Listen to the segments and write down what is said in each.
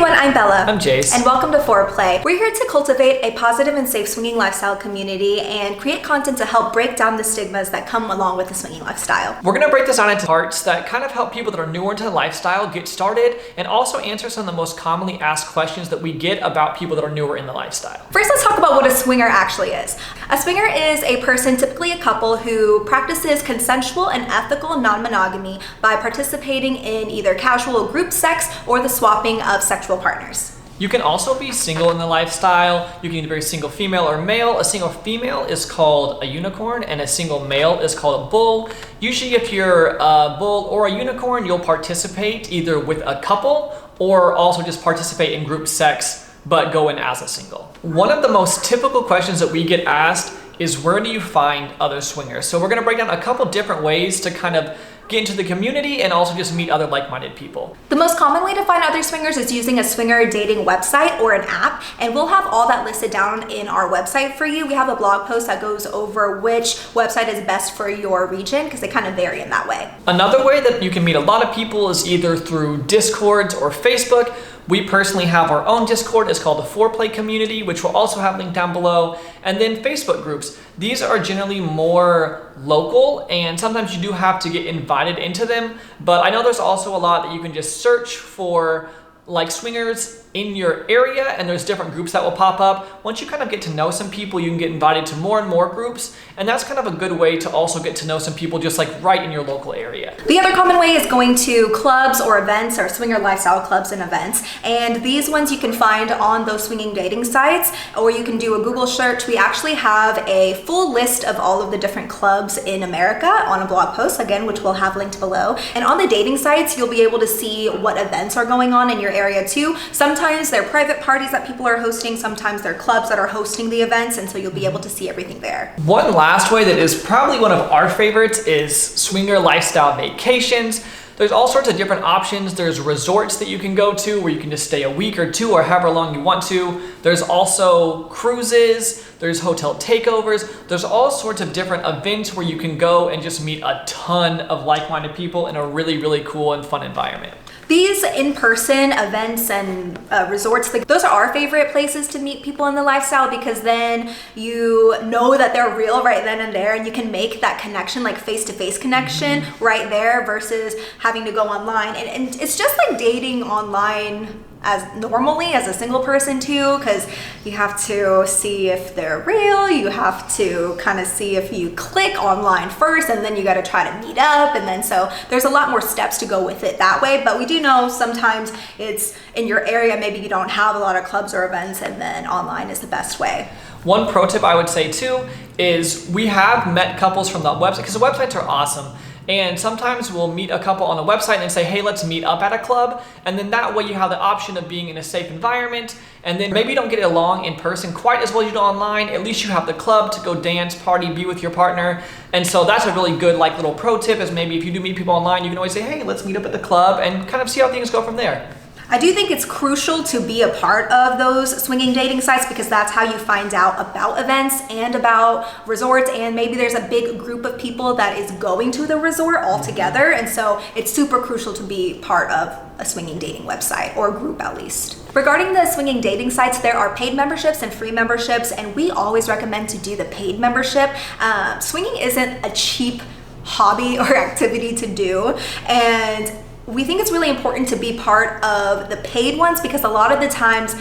everyone, I'm Bella. I'm Jace. And welcome to Foreplay. We're here to cultivate a positive and safe swinging lifestyle community and create content to help break down the stigmas that come along with the swinging lifestyle. We're going to break this down into parts that kind of help people that are newer into the lifestyle get started and also answer some of the most commonly asked questions that we get about people that are newer in the lifestyle. First, let's talk about what a swinger actually is. A swinger is a person, typically a couple, who practices consensual and ethical non-monogamy by participating in either casual or group sex or the swapping of sexual partners. You can also be single in the lifestyle. You can either be single female or male. A single female is called a unicorn and a single male is called a bull. Usually if you're a bull or a unicorn, you'll participate either with a couple or also just participate in group sex, but go in as a single. One of the most typical questions that we get asked is, where do you find other swingers? So we're gonna break down a couple different ways to kind of get into the community and also just meet other like-minded people. The most common way to find other swingers is using a swinger dating website or an app, and we'll have all that listed down in our website for you. We have a blog post that goes over which website is best for your region because they kind of vary in that way. Another way that you can meet a lot of people is either through Discords or Facebook. We personally have our own Discord. It's called the Foreplay Community, which we'll also have linked down below. And then Facebook groups. These are generally more local, and sometimes you do have to get invited into them. But I know there's also a lot that you can just search for, like swingers in your area, and there's different groups that will pop up. Once you kind of get to know some people, you can get invited to more and more groups, and that's kind of a good way to also get to know some people just like right in your local area. The other common way is going to clubs or events or swinger lifestyle clubs and events, and these ones you can find on those swinging dating sites, or you can do a Google search. We actually have a full list of all of the different clubs in America on a blog post, again, which we'll have linked below. And on the dating sites, you'll be able to see what events are going on in your area too. Sometimes they're private parties that people are hosting, sometimes they're clubs that are hosting the events, and so you'll be able to see everything there. One last way that is probably one of our favorites is swinger lifestyle vacations. There's all sorts of different options. There's resorts that you can go to where you can just stay a week or two or however long you want to. There's also cruises, there's hotel takeovers. There's all sorts of different events where you can go and just meet a ton of like-minded people in a really, really cool and fun environment. These in-person events and resorts, those are our favorite places to meet people in the lifestyle, because then you know that they're real right then and there, and you can make that connection, like face-to-face connection right there versus having to go online. And it's just like dating online as normally as a single person too, because you have to see if they're real, you have to kind of see if you click online first, and then you got to try to meet up, and then so there's a lot more steps to go with it that way. But we do know sometimes it's in your area, maybe you don't have a lot of clubs or events, and then online is the best way. One pro tip I would say too is we have met couples from the website, because the websites are awesome. And sometimes we'll meet a couple on the website and say, hey, let's meet up at a club. And then that way you have the option of being in a safe environment. And then maybe you don't get along in person quite as well as you do online. At least you have the club to go dance, party, be with your partner. And so that's a really good like little pro tip, is maybe if you do meet people online, you can always say, hey, let's meet up at the club, and kind of see how things go from there. I do think it's crucial to be a part of those swinging dating sites, because that's how you find out about events and about resorts, and maybe there's a big group of people that is going to the resort all together, and so it's super crucial to be part of a swinging dating website, or group at least. Regarding the swinging dating sites, there are paid memberships and free memberships, and we always recommend to do the paid membership. Swinging isn't a cheap hobby or activity to do, and we think it's really important to be part of the paid ones, because a lot of the times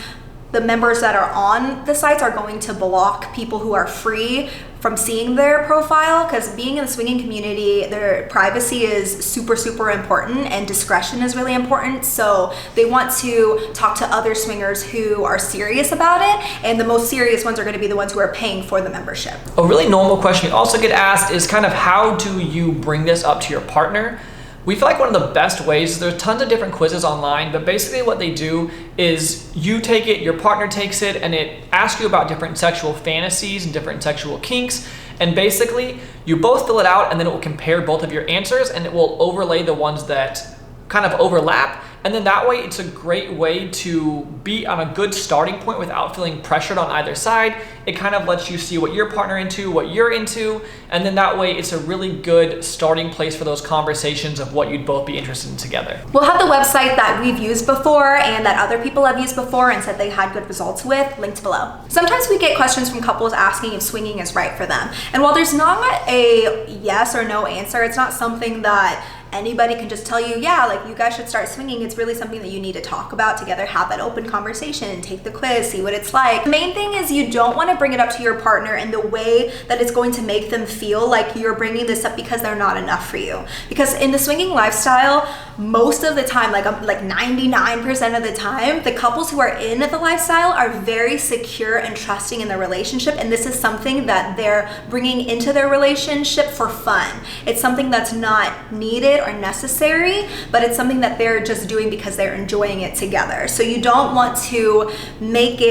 the members that are on the sites are going to block people who are free from seeing their profile, because being in the swinging community, their privacy is super, super important, and discretion is really important. So they want to talk to other swingers who are serious about it, and the most serious ones are going to be the ones who are paying for the membership. A really normal question we also get asked is kind of, how do you bring this up to your partner? We feel like one of the best ways, there's tons of different quizzes online, but basically what they do is you take it, your partner takes it, and it asks you about different sexual fantasies and different sexual kinks. And basically you both fill it out, and then it will compare both of your answers, and it will overlay the ones that kind of overlap, And then that way it's a great way to be on a good starting point without feeling pressured on either side. It kind of lets you see what your partner into, what you're into, and then that way it's a really good starting place for those conversations of what you'd both be interested in together. We'll have the website that we've used before and that other people have used before and said they had good results with linked below. Sometimes we get questions from couples asking if swinging is right for them. And while there's not a yes or no answer, it's not something that anybody can just tell you, yeah, like you guys should start swinging. It's really something that you need to talk about together, have that open conversation, take the quiz, see what it's like. The main thing is you don't want to bring it up to your partner in the way that it's going to make them feel like you're bringing this up because they're not enough for you. Because in the swinging lifestyle, most of the time, like 99% of the time, the couples who are in the lifestyle are very secure and trusting in their relationship, and this is something that they're bringing into their relationship for fun. It's something that's not needed or necessary, but it's something that they're just doing because they're enjoying it together. So you don't want to make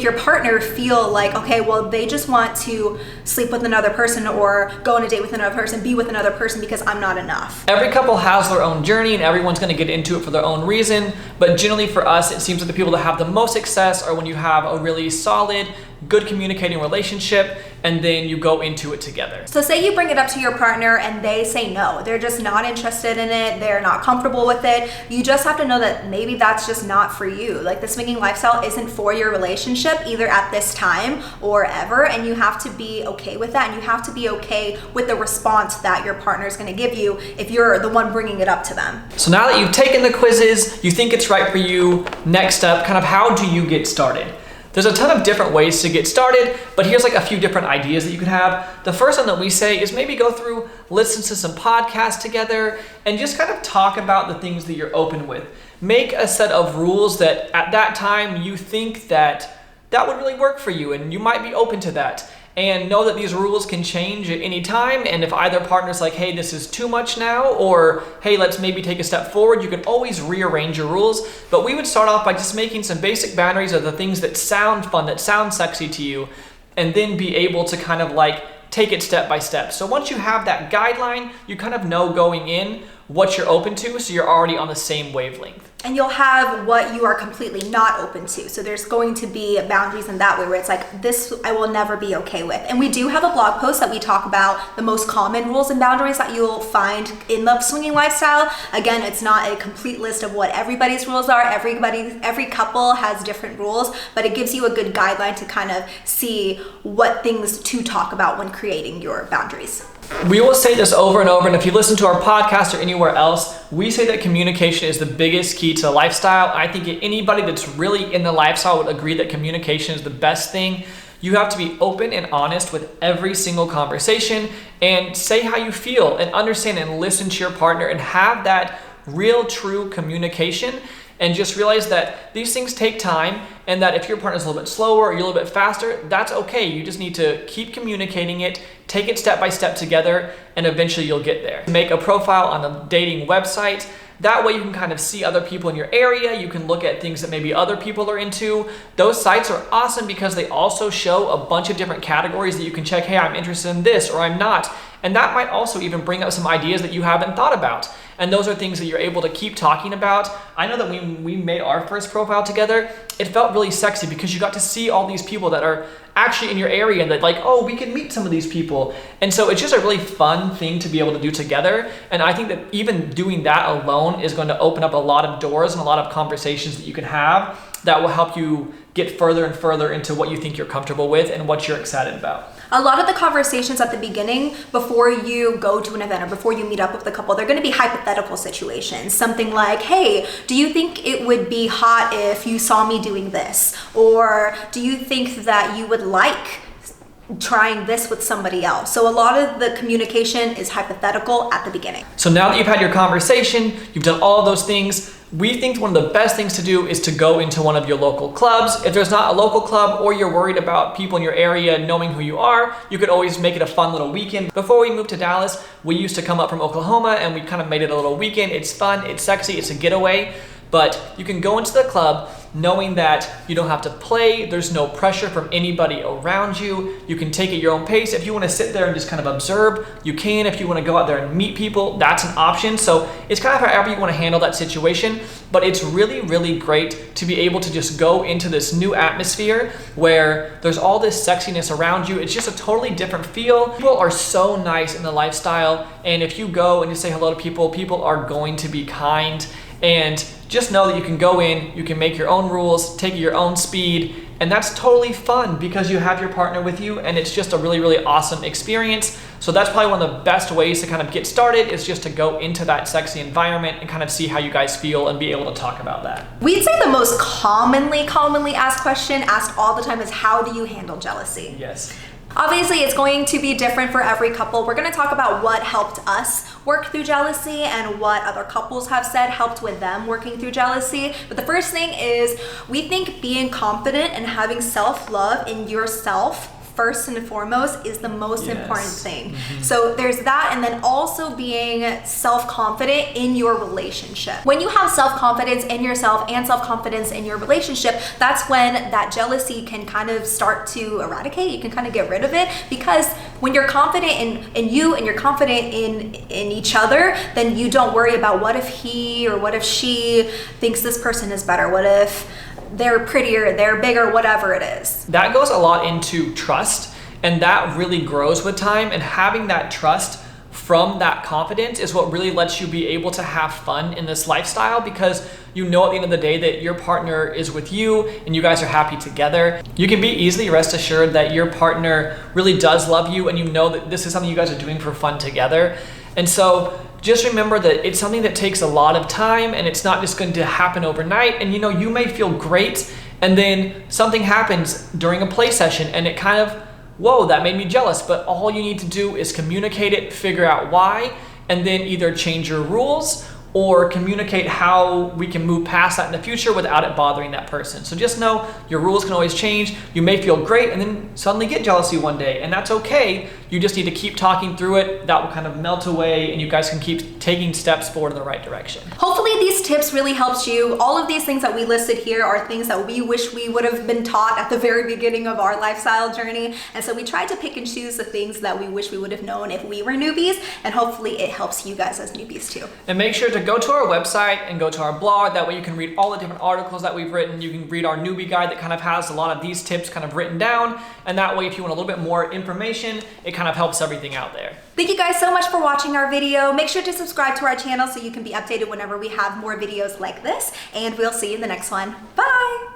your partner feel like, okay, well, they just want to sleep with another person or go on a date with another person, be with another person because I'm not enough. Every couple has their own journey and everyone's going to get into it for their own reason, but generally for us, it seems that the people that have the most success are when you have a really solid, good communicating relationship and then you go into it together. So say you bring it up to your partner and they say no, they're just not interested in it, they're not comfortable with it. You just have to know that maybe that's just not for you. Like the swinging lifestyle isn't for your relationship either at this time or ever, and you have to be okay with that, and you have to be okay with the response that your partner is going to give you if you're the one bringing it up to them. So now that you've taken the quizzes, you think it's right for you, next up, kind of how do you get started? There's a ton of different ways to get started, but here's like a few different ideas that you can have. The first one that we say is maybe go through, listen to some podcasts together, and just kind of talk about the things that you're open with. Make a set of rules that at that time you think that would really work for you and you might be open to that. And know that these rules can change at any time, and if either partner's like, hey, this is too much now, or hey, let's maybe take a step forward, you can always rearrange your rules. But we would start off by just making some basic boundaries of the things that sound fun, that sound sexy to you, and then be able to kind of like take it step by step. So once you have that guideline, you kind of know going in what you're open to, so you're already on the same wavelength. And you'll have what you are completely not open to. So there's going to be boundaries in that way where it's like, this I will never be okay with. And we do have a blog post that we talk about the most common rules and boundaries that you'll find in the swinging lifestyle. Again, it's not a complete list of what everybody's rules are. Every couple has different rules, but it gives you a good guideline to kind of see what things to talk about when creating your boundaries. We will say this over and over, and if you listen to our podcast or anywhere else, we say that communication is the biggest key to the lifestyle. I think anybody that's really in the lifestyle would agree that communication is the best thing. You have to be open and honest with every single conversation and say how you feel and understand and listen to your partner and have that real, true communication. And just realize that these things take time, and that if your partner's a little bit slower or you're a little bit faster, that's okay. You just need to keep communicating it, take it step by step together, and eventually you'll get there. Make a profile on a dating website. That way you can kind of see other people in your area. You can look at things that maybe other people are into. Those sites are awesome because they also show a bunch of different categories that you can check, hey, I'm interested in this or I'm not. And that might also even bring up some ideas that you haven't thought about. And those are things that you're able to keep talking about. I know that when we made our first profile together, it felt really sexy because you got to see all these people that are actually in your area and that like, oh, we can meet some of these people. And so it's just a really fun thing to be able to do together. And I think that even doing that alone is going to open up a lot of doors and a lot of conversations that you can have that will help you get further and further into what you think you're comfortable with and what you're excited about. A lot of the conversations at the beginning, before you go to an event or before you meet up with the couple, they're going to be hypothetical situations. Something like, hey, do you think it would be hot if you saw me doing this? Or do you think that you would like trying this with somebody else? So a lot of the communication is hypothetical at the beginning. So now that you've had your conversation, you've done all of those things, we think one of the best things to do is to go into one of your local clubs. If there's not a local club or you're worried about people in your area knowing who you are, you could always make it a fun little weekend. Before we moved to Dallas, we used to come up from Oklahoma and we kind of made it a little weekend. It's fun, it's sexy, it's a getaway. But you can go into the club knowing that you don't have to play, there's no pressure from anybody around you. You can take it your own pace. If you want to sit there and just kind of observe, you can. If you want to go out there and meet people, that's an option. So it's kind of however you want to handle that situation, but it's really, really great to be able to just go into this new atmosphere where there's all this sexiness around you. It's just a totally different feel. People are so nice in the lifestyle, and if you go and you say hello to people, people are going to be kind. And just know that you can go in, you can make your own rules, take your own speed, and that's totally fun because you have your partner with you, and it's just a really, really awesome experience. So that's probably one of the best ways to kind of get started, is just to go into that sexy environment and kind of see how you guys feel and be able to talk about that. We'd say the most commonly asked question asked all the time is, how do you handle jealousy? Yes. Obviously, it's going to be different for every couple. We're going to talk about what helped us work through jealousy and what other couples have said helped with them working through jealousy. But the first thing is, we think being confident and having self-love in yourself first and foremost is the most important thing. So there's that, and then also being self-confident in your relationship. When you have self-confidence in yourself and self-confidence in your relationship, that's when that jealousy can kind of start to eradicate. You can kind of get rid of it, because when you're confident in you and you're confident in each other, then you don't worry about what if he or what if she thinks this person is better, what if they're prettier, they're bigger, whatever it is. That goes a lot into trust, and that really grows with time, and having that trust from that confidence is what really lets you be able to have fun in this lifestyle, because you know at the end of the day that your partner is with you and you guys are happy together. You can be easily rest assured that your partner really does love you, and you know that this is something you guys are doing for fun together. And so just remember that it's something that takes a lot of time, and it's not just going to happen overnight. And you may feel great, and then something happens during a play session and it kind of, whoa, that made me jealous. But all you need to do is communicate it, figure out why, and then either change your rules or communicate how we can move past that in the future without it bothering that person. So just know your rules can always change. You may feel great and then suddenly get jealousy one day, and that's okay. You just need to keep talking through it. That will kind of melt away, and you guys can keep taking steps forward in the right direction. Hopefully these tips really helped you. All of these things that we listed here are things that we wish we would have been taught at the very beginning of our lifestyle journey. And so we tried to pick and choose the things that we wish we would have known if we were newbies, and hopefully it helps you guys as newbies too. And make sure to go to our website and go to our blog. That way you can read all the different articles that we've written. You can read our newbie guide that kind of has a lot of these tips kind of written down. And that way, if you want a little bit more information, it kind of helps everything out there. Thank you guys so much for watching our video. Make sure to subscribe to our channel so you can be updated whenever we have more videos like this. And we'll see you in the next one. Bye!